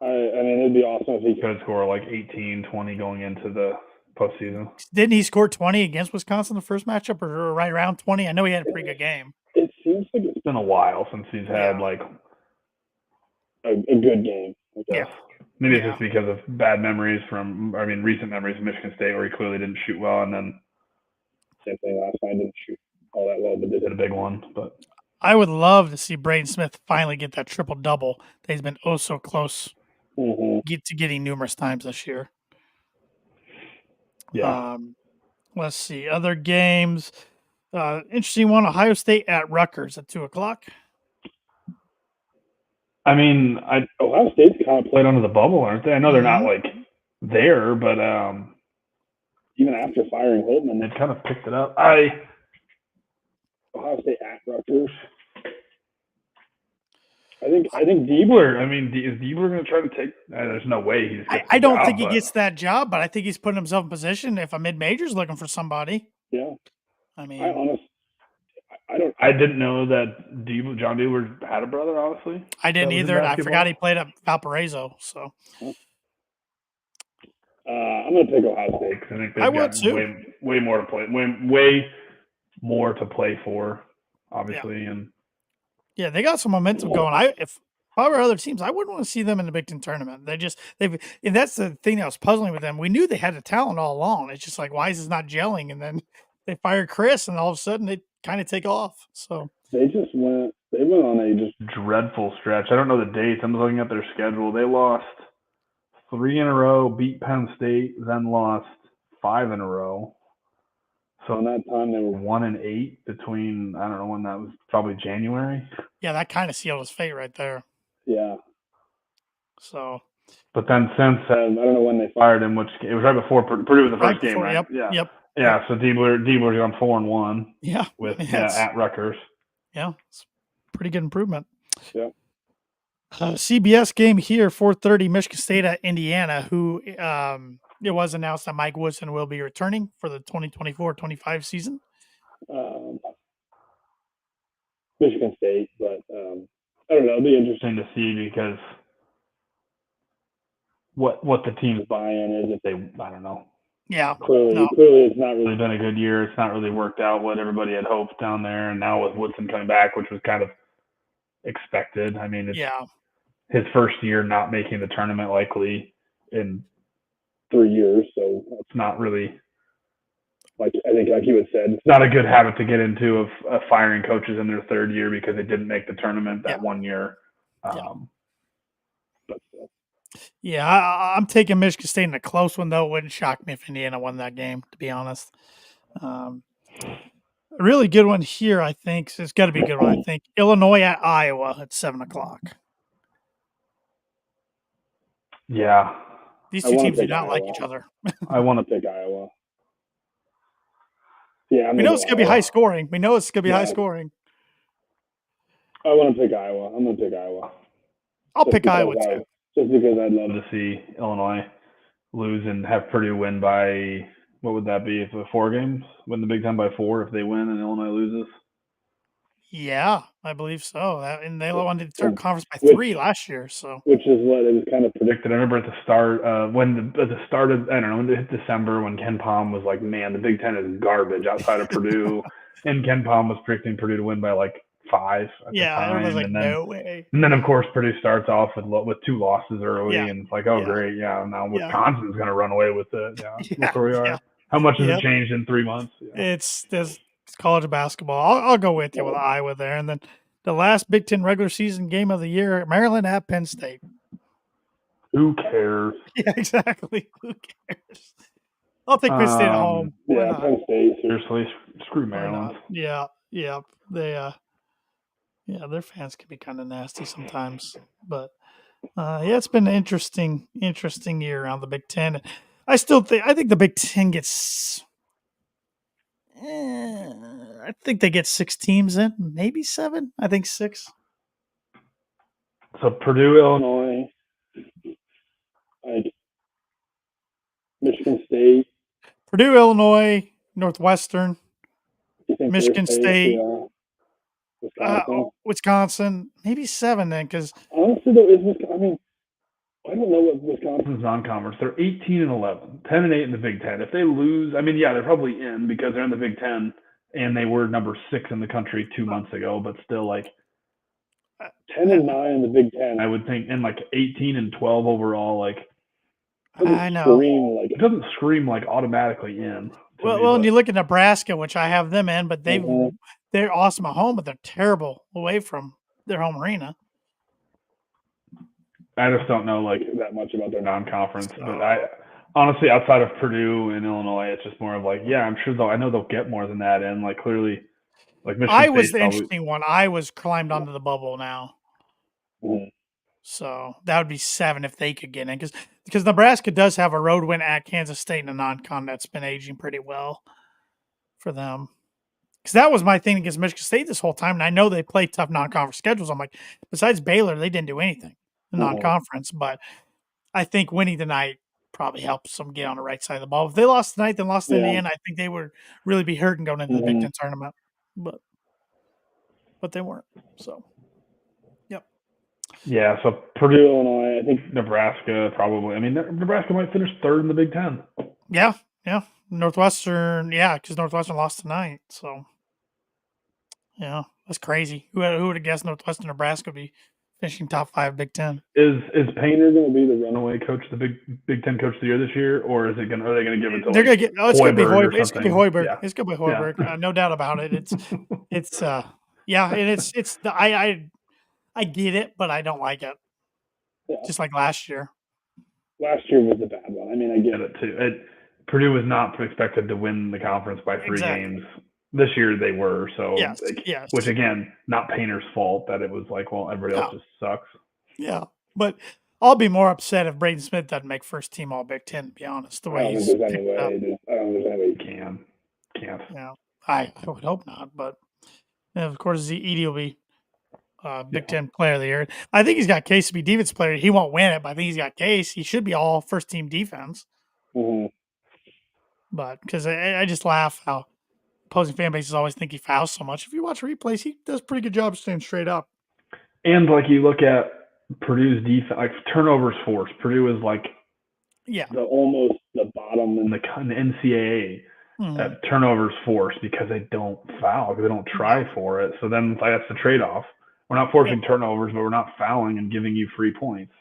I mean, it'd be awesome if he could score like 18, 20 going into the postseason. Didn't he score 20 against Wisconsin the first matchup, or right around 20? I know he had a pretty good game. It seems like it's been a while since he's had like a good game. I guess. Maybe it's just because of bad memories recent memories of Michigan State where he clearly didn't shoot well, and then same thing last night, didn't shoot all that well, but did hit a big one. But I would love to see Braden Smith finally get that triple double that he's been so close to getting numerous times this year. Yeah. Let's see other games. Interesting one: Ohio State at Rutgers at 2:00. I mean, Ohio State's kind of played under the bubble, aren't they? I know they're not like there, but even after firing Holtman, they've kind of picked it up. Ohio State at Rutgers. I think Diebler. I mean, is Diebler going to try to take? There's no way he's. I don't think he gets that job, but I think he's putting himself in position if a mid-major's looking for somebody. Yeah. I mean, I didn't know that John Diebler had a brother. Honestly, I didn't either. I forgot he played at Valparaiso. So. I'm going to pick Ohio State. I think they've got way more to play, way more to play for, obviously, and they got some momentum going. If I were other teams, I wouldn't want to see them in the Big Ten tournament. And that's the thing that was puzzling with them. We knew they had the talent all along. It's just like, why is this not gelling? And then they fire Chris, and all of a sudden they kind of take off. So they went on a just dreadful stretch. I don't know the dates. I'm looking at their schedule. They lost 3 in a row, beat Penn State, then lost 5 in a row. So in that time they were 1-8 between, I don't know when that was, probably January. Yeah, that kind of sealed his fate right there. Yeah. So. But then since I don't know when they fired him, which it was right before Purdue was the first game, right? Yep. Yeah. So Diebler's on 4-1. Yeah. With at Rutgers. Yeah, it's pretty good improvement. Yeah. CBS game here, 4:30, Michigan State at Indiana, who it was announced that Mike Woodson will be returning for the 2024-25 season. Michigan State, but I don't know. It'll be interesting to see because what the team's buy-in is if they, I don't know. Yeah. Clearly it's not really been a good year. It's not really worked out what everybody had hoped down there. And now with Woodson coming back, which was kind of expected. I mean, it's his first year not making the tournament likely in 3 years. So it's not really, like you had said, it's not a good habit to get into of firing coaches in their third year because they didn't make the tournament that 1 year. But I'm taking Michigan State in a close one, though. It wouldn't shock me if Indiana won that game, to be honest. A really good one here, I think. So it's got to be a good one, I think. Illinois at Iowa at 7:00. Yeah. These two teams do not like each other. I want to pick Iowa. Yeah, we know it's going to be high scoring. I want to pick Iowa. I'm going to pick Iowa. I'll pick Iowa, too. Just because I'd love to see Illinois lose and have Purdue win by, what would that be, if 4 games? Win the Big Ten by 4 if they win and Illinois loses? Yeah, I believe so. And they wanted to turn conference by 3 last year, so which is what it was kind of predicted. I remember at the start, at the start of, I don't know, when it hit December, when Ken Palm was like, "Man, the Big Ten is garbage outside of Purdue," and Ken Palm was predicting Purdue to win by like 5 at the time. Everyone's like, no way. And then, of course, Purdue starts off with 2 losses early, and it's like, oh, great, now Wisconsin's going to run away with it. Look where we are. Yeah. How much has it changed in 3 months? Yeah. It's college basketball. I'll go with you with Iowa there. And then the last Big Ten regular season game of the year, Maryland at Penn State. Who cares? Yeah, exactly. Who cares? I'll take Penn State at home. Penn State. Seriously, screw Maryland. Yeah. They their fans can be kind of nasty sometimes. But it's been an interesting year around the Big Ten. I think the Big Ten gets I think they get 6 teams in, maybe 7. I think 6. So Purdue, Illinois, Michigan State, Purdue, Illinois, Northwestern, Michigan State, Wisconsin, maybe 7 then. Because honestly, though, I don't know what Wisconsin's non-conference. They're 18-11, 10-8 in the Big Ten. If they lose, they're probably in because they're in the Big Ten and they were number 6 in the country 2 months ago. But still, like 10-9 in the Big Ten, I would think, and like 18-12 overall. Like I know it doesn't scream like automatically in. Well, and you look at Nebraska, which I have them in, but they're awesome at home, but they're terrible away from their home arena. I just don't know like that much about their non-conference, but I honestly, outside of Purdue and Illinois, it's just more of like, I'm sure I know they'll get more than that in. Like clearly, like Michigan State was the interesting one. I was climbed onto the bubble now, so that would be 7 if they could get in because Nebraska does have a road win at Kansas State in a non-con that's been aging pretty well for them. Because that was my thing against Michigan State this whole time, and I know they play tough non-conference schedules. I'm like, besides Baylor, they didn't do anything. Non-conference, but I think winning tonight probably helps them get on the right side of the ball. If they lost tonight, then lost in the end, I think they would really be hurting going into the Big Ten tournament. But they weren't. So, yep. Yeah, so Purdue, Illinois. I think Nebraska probably. I mean, Nebraska might finish third in the Big Ten. Yeah. Northwestern, because Northwestern lost tonight. So, yeah, that's crazy. Who would have guessed Northwestern, Nebraska would be finishing top 5 Big Ten? Is Painter going to be the runaway coach, the Big Ten coach of the year this year, or is it going? Are they going to give it to They're like gonna get. Oh, it's gonna be Hoiberg or Hoiberg. It's gonna be something? Hoiberg. Yeah. It's gonna be Hoiberg. No doubt about it. It's yeah, and it's the I get it, but I don't like it. Yeah. Just like last year. Last year was the bad one. I mean, I get it too. Purdue was not expected to win the conference by 3 games. This year they were. So, yes. Which again, not Painter's fault that it was like, well, everybody else just sucks. Yeah, but I'll be more upset if Braden Smith doesn't make first team All Big Ten. To be honest, the way he's I don't think there's any way he can't. Yeah, I would hope not. But of course, Edie will be Big Ten Player of the Year. I think he's got case to be defense player. He won't win it, but I think he's got case. He should be all first team defense. Mm-hmm. But because I just laugh how opposing fan bases always think he fouls so much. If you watch replays, he does a pretty good job staying straight up. And like you look at Purdue's defense, like turnovers forced. Purdue is like almost the bottom in the NCAA at turnovers forced because they don't foul, because they don't try for it. So then that's the trade-off. We're not forcing turnovers, but we're not fouling and giving you free points.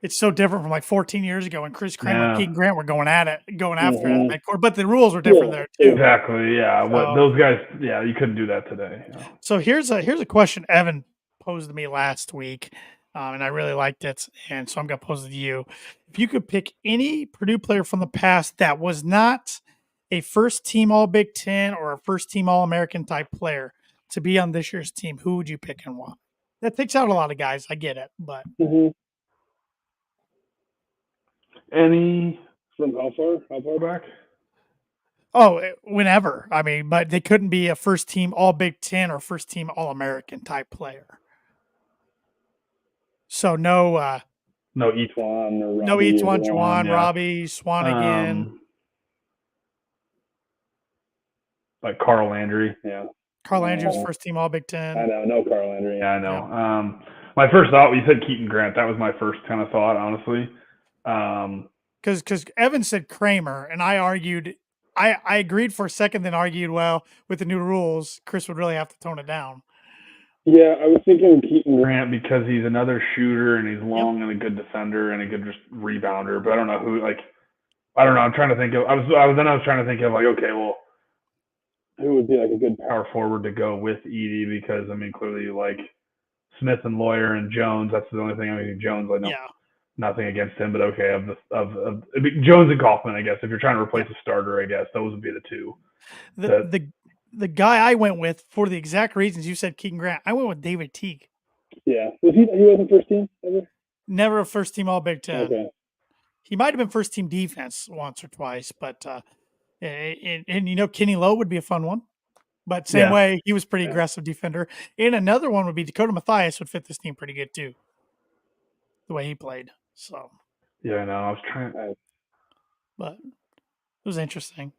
It's so different from like 14 years ago when Chris Kramer and Keaton Grant were going after it. But the rules were different there too. Exactly. Yeah. What those guys? Yeah, you couldn't do that today. Yeah. So here's a question Evan posed to me last week, and I really liked it, and so I'm going to pose it to you. If you could pick any Purdue player from the past that was not a first team All Big Ten or a first team All American type player to be on this year's team, who would you pick and why? That takes out a lot of guys. I get it, but any from how far back? Oh, whenever. I mean, but they couldn't be a first team All Big Ten or first team All American type player. So no Etuan or Robbie. No Etuan, Juwan, Robbie, Swanigan. Like Carl Landry. Yeah. Carl Landry's first team All Big Ten. I know Carl Landry. Yeah, I know. Yeah. My first thought, you said Keaton Grant. That was my first kind of thought, honestly. Because Evan said Kramer, and I argued, I agreed for a second, then argued, well, with the new rules, Chris would really have to tone it down. Yeah, I was thinking Keaton Grant because he's another shooter and he's long and a good defender and a good just rebounder. But I don't know who. I don't know. I'm trying to think of. I was trying to think of like, okay, well, who would be like a good power forward to go with Edie, because I mean clearly like Smith and Lawyer and Jones. That's the only thing. I mean Jones, I know nothing against him, but okay, of Jones and Kaufman, I guess if you're trying to replace a starter, I guess those would be the two. The guy I went with for the exact reasons you said Keaton Grant, I went with David Teague. Yeah, he wasn't first team ever. Never a first team All Big Ten. Okay. He might have been first team defense once or twice, but and you know Kenny Lowe would be a fun one. But same way, he was pretty aggressive defender. And another one would be Dakota Mathias would fit this team pretty good too. The way he played. So yeah, I know. I was trying, but it was interesting.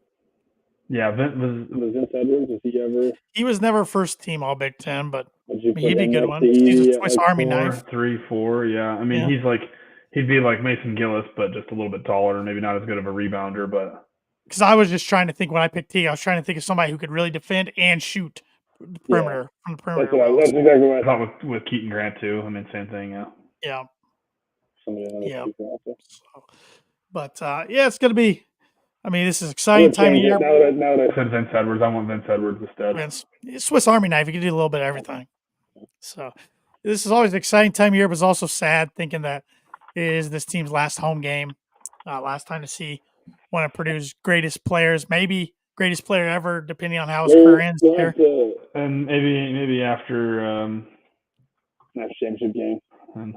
Yeah, was Vince Edwards? Was he ever? He was never first team All Big Ten, but he'd be a good one. He's a Swiss Army knife. 3-4, yeah. I mean, he'd be like Mason Gillis, but just a little bit taller, maybe not as good of a rebounder, but. Because I was just trying to think when I picked Teague, I was trying to think of somebody who could really defend and shoot the perimeter from the perimeter. That's exactly what I thought with Keaton Grant too. I mean, same thing, yeah. Yeah. Yeah. But it's going to be. I mean, this is exciting time of year. Now that I said Vince Edwards, I want Vince Edwards instead. Swiss Army knife. You can do a little bit of everything. So this is always an exciting time of year, but it's also sad thinking that it is this team's last home game, last time to see one of Purdue's greatest players, maybe greatest player ever, depending on how his career ends here. And maybe after national championship game. And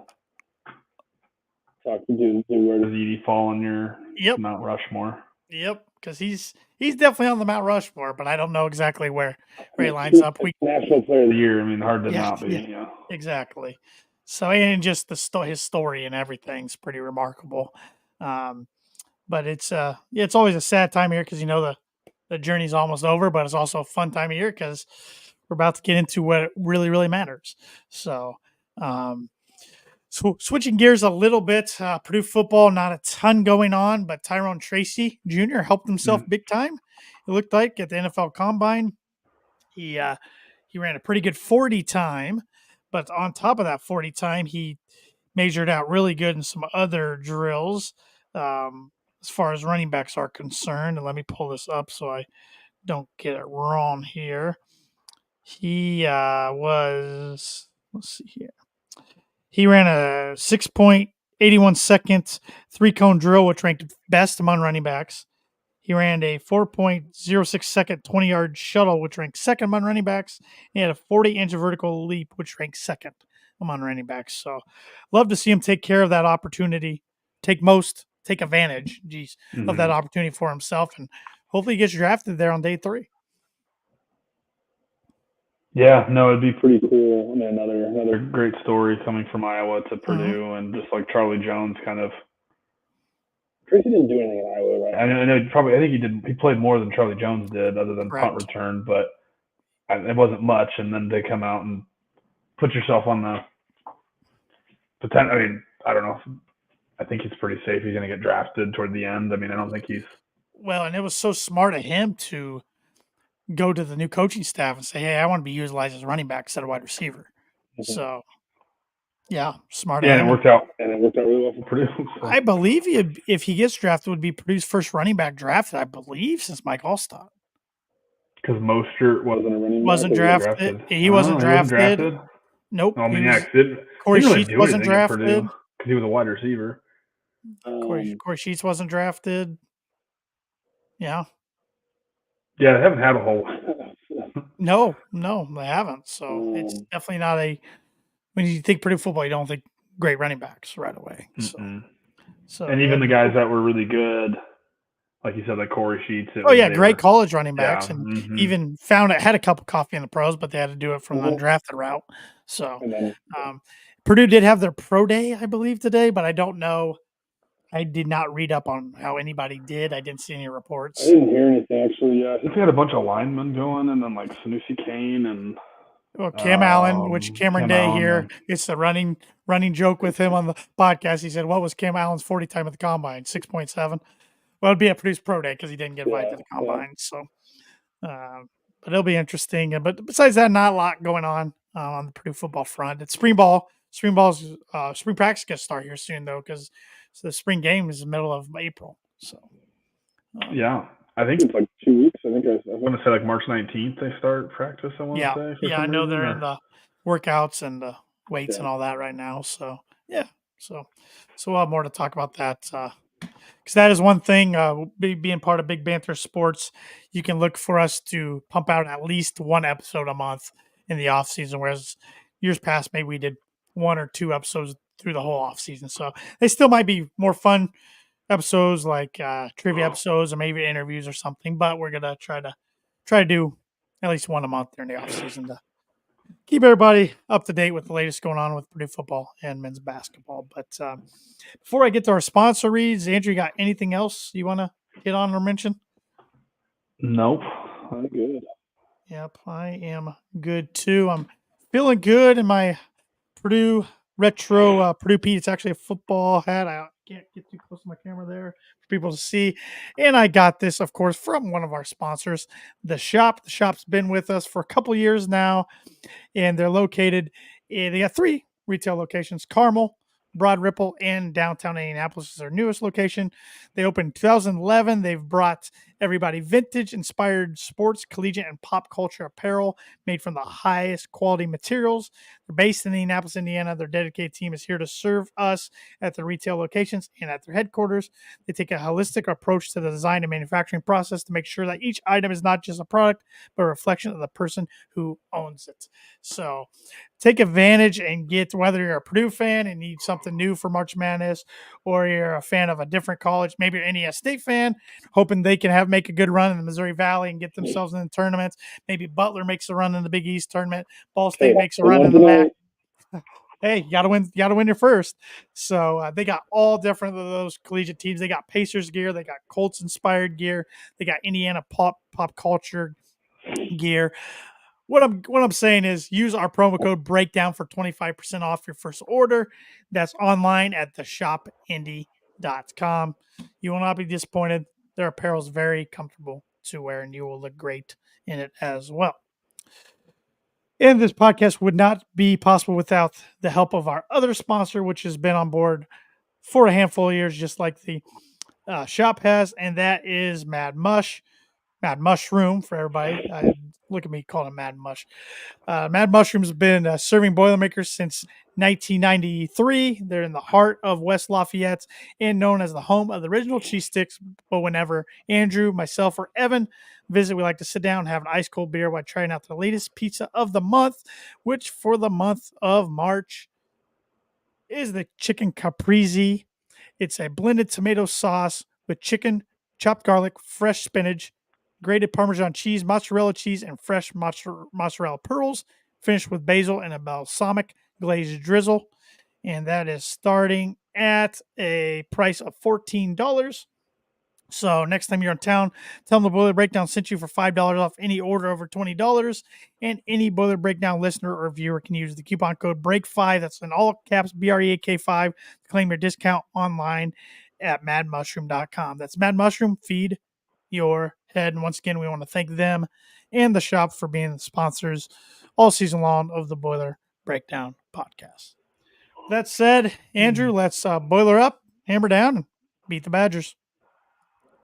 talk to where does Edie fall on your Mount Rushmore? Yep, because he's definitely on the Mount Rushmore, but I don't know exactly where he lines up. National Player of the Year. I mean, hard to not be. Yeah. Exactly. So, and just his story and everything's pretty remarkable. But it's always a sad time of year because the journey's almost over, but it's also a fun time of year because we're about to get into what really, really matters. So, So switching gears a little bit, Purdue football, not a ton going on, but Tyrone Tracy Jr. helped himself big time. It looked like at the NFL Combine, he ran a pretty good 40 time, but on top of that 40 time, he measured out really good in some other drills as far as running backs are concerned. And let me pull this up so I don't get it wrong here. He let's see here. He ran a 6.81 seconds 3-cone drill, which ranked best among running backs. He ran a 4.06 second 20-yard shuttle, which ranked second among running backs. He had a 40-inch vertical leap, which ranked second among running backs. So love to see him take care of that opportunity, take advantage, of that opportunity for himself, and hopefully he gets drafted there on day 3. Yeah, no, it'd be pretty cool. I mean, another great story coming from Iowa to Purdue, and just like Charlie Jones, kind of. Tracy didn't do anything in Iowa, right? I know probably. I think he did. He played more than Charlie Jones did, other than punt return, but it wasn't much. And then they come out and put yourself on the potential. I mean, I don't know. I think he's pretty safe. He's going to get drafted toward the end. I mean, I don't think he's. Well, and it was so smart of him to go to the new coaching staff and say, "Hey, I want to be utilized as running back instead of wide receiver." So, yeah, smart. Yeah, and it worked out really well for Purdue. So. I believe if he gets drafted, would be Purdue's first running back drafted. I believe since Mike Allstott. Because Mostert wasn't a running back. Wasn't drafted. He wasn't drafted. Nope. I mean, Corey Sheets wasn't drafted because he was a wide receiver. Corey Sheets wasn't drafted. Yeah. Yeah, they haven't had a whole. No, they haven't. So it's definitely not a. When you think Purdue football, you don't think great running backs right away. So and even the guys that were really good, like you said, like Corey Sheets. Great college running backs, and even had a cup of coffee in the pros, but they had to do it from the undrafted route. So Purdue did have their pro day, I believe, today, but I don't know. I did not read up on how anybody did. I didn't see any reports. I didn't hear anything, actually. I think they had a bunch of linemen going, and then like Sanusi Kane and Cam Allen, which Cameron Day here. It's the running joke with him on the podcast. He said, "What was Cam Allen's 40 time at the combine? 6.7." Well, it'd be a Purdue's pro day because he didn't get invited to the combine. So, but it'll be interesting. But besides that, not a lot going on the Purdue football front. It's spring ball. Spring practice gets start here soon though, because the spring game is the middle of April. So, I think it's like 2 weeks. I want to say like March 19th they start practice. I want to say. I know they're in the workouts and the weights and all that right now. So so we'll have more to talk about that. Because that is one thing, being part of Big Banter Sports, you can look for us to pump out at least one episode a month in the off season, whereas years past, maybe we did 1 or 2 episodes through the whole off season. So they still might be more fun episodes like trivia episodes or maybe interviews or something, but we're going to try to do at least one a month during the off season to keep everybody up to date with the latest going on with Purdue football and men's basketball. But before I get to our sponsor reads, Andrew, you got anything else you want to hit on or mention? Nope. I'm good. Yep, I am good too. I'm feeling good in my Purdue retro Purdue Pete. It's actually a football hat. I can't get too close to my camera there for people to see. And I got this, of course, from one of our sponsors, The Shop. The Shop's been with us for a couple years now, and they're located they got 3 retail locations: Carmel, Broad Ripple, and downtown Indianapolis is their newest location. They opened in 2011. They've brought everybody vintage-inspired sports, collegiate, and pop culture apparel made from the highest quality materials. They're based in Indianapolis, Indiana. Their dedicated team is here to serve us at the retail locations and at their headquarters. They take a holistic approach to the design and manufacturing process to make sure that each item is not just a product, but a reflection of the person who owns it. So take advantage and get, whether you're a Purdue fan and need something new for March Madness, or you're a fan of a different college, maybe you're an NES State fan, hoping they can make a good run in the Missouri Valley and get themselves in the tournaments. Maybe Butler makes a run in the Big East tournament. Ball State makes a run in the MAC. Hey, you gotta win your first. So they got all different of those collegiate teams. They got Pacers gear, they got Colts inspired gear, they got Indiana pop culture gear. What I'm saying is use our promo code breakdown for 25% off your first order. That's online at theshopindy.com. You will not be disappointed. Their apparel is very comfortable to wear, and you will look great in it as well. And this podcast would not be possible without the help of our other sponsor, which has been on board for a handful of years, just like the shop has, and that is Mad Mushroom for everybody. Look at me calling it Mad Mush. Mad Mushroom's been serving Boilermakers since 1993. They're in the heart of West Lafayette and known as the home of the original cheese sticks. But whenever Andrew, myself, or Evan visit, we like to sit down and have an ice cold beer while trying out the latest pizza of the month, which for the month of March is the chicken caprese. It's a blended tomato sauce with chicken, chopped garlic, fresh spinach, grated Parmesan cheese, mozzarella cheese, and fresh mozzarella pearls, finished with basil and a balsamic glazed drizzle. And that is starting at a price of $14. So next time you're in town, tell them the Boiler Breakdown sent you for $5 off any order over $20. And any Boiler Breakdown listener or viewer can use the coupon code BREAK5. That's in all caps, BREAK5, to claim your discount online at madmushroom.com. That's Mad Mushroom. Feed your head. And once again, we want to thank them and the shop for being the sponsors all season long of the Boiler Breakdown podcast. That said, Andrew, let's boiler up, hammer down, and beat the Badgers.